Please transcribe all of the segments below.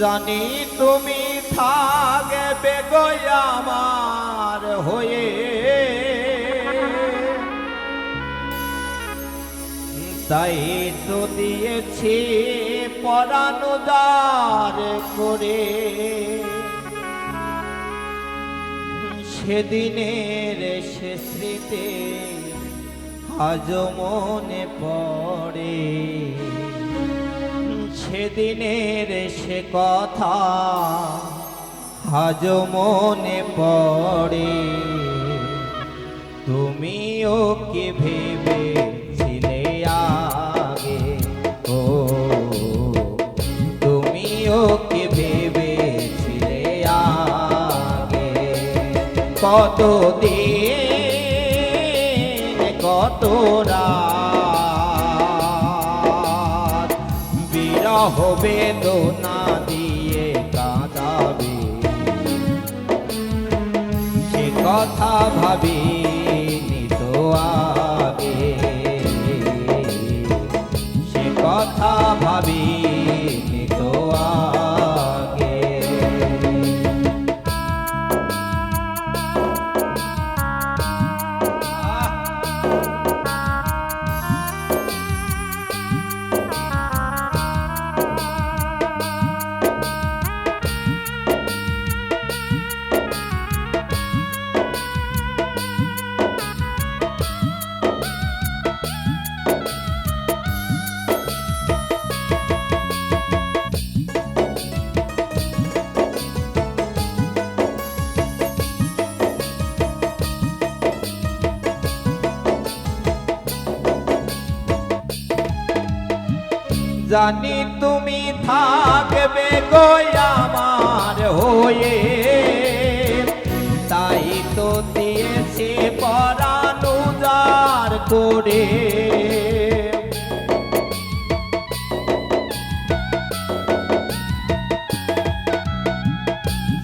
জানি তুমি থাকবে গো আমার হয়ে, তাই তো দিয়েছি পরাণ উজাড় করে। সেদিনের সে স্মৃতি আজ মনে পড়ে, সেদিনের সে কথা আজ মনে পড়ে। তুমিও কি ভেবেছিলে আগে, ও তুমিও কি ভেবেছিলে আগে, কতদিন কত রাত বিরহ বেদনা দিয়ে কাঁদাবে, সে কথা ভাবিনি তো আগে, সে কথা ভাবিনি তো আগে। জানি তুমি থাকবে গো আমার হয়ে, তাই তো দিয়েছি পরাণ উজাড় করে।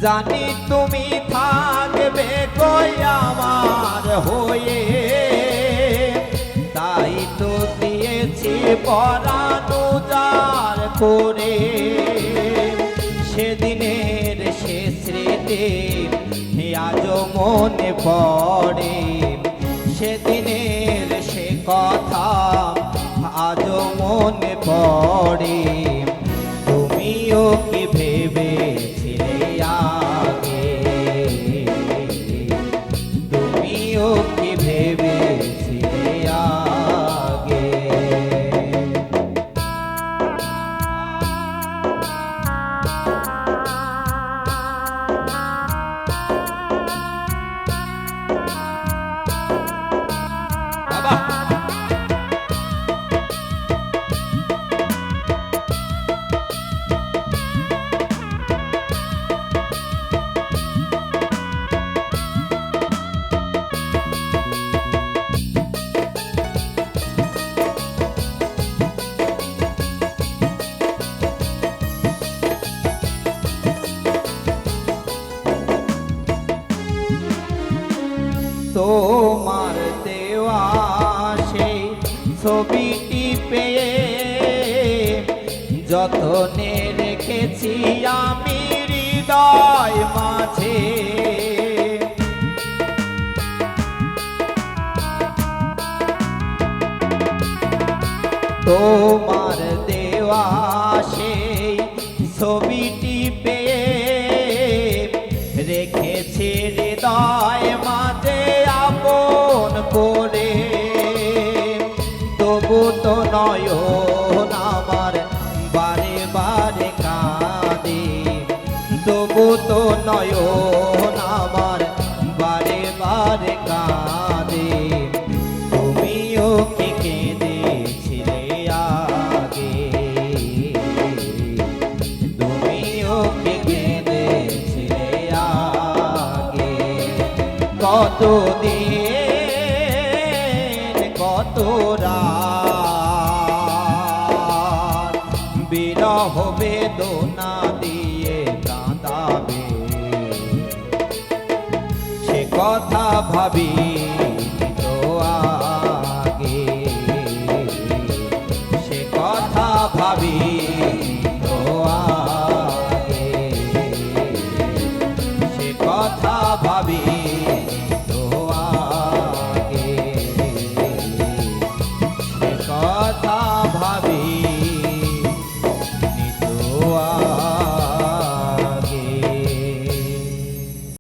জানি তুমি থাকবে গো আমার হয়ে, তাই তো দিয়েছি পরাণ উজাড় করে। সেদিনের সে স্মৃতি আজ মনে পড়ে, সেদিনের সে কথা আজ মনে পড়ে। তুমিও কি ভেবেছিলে আগে, তুমিও কি ভেবেছিলে আগে। তোমার দেওয়া সেই ছবিটি পেয়ে যতনে রেখেছি আমি হৃদয় মাঝে। তোমার দেওয়া সেই ছবিটি পেয়ে রেখেছি হৃদয় মাঝে আপন করে। তবু তো নয়ন আমার বারে বারে কাঁদে, তবু তো নয়ন আমার বারে বারে কাঁদে। তুমিও কি কেঁদেছিলে আগে, তুমিও কি কেঁদেছিলে আগে। কতদিন কত রাত বিরহ বেদনা দিয়ে কাঁদাবে, সে কথা ভাবি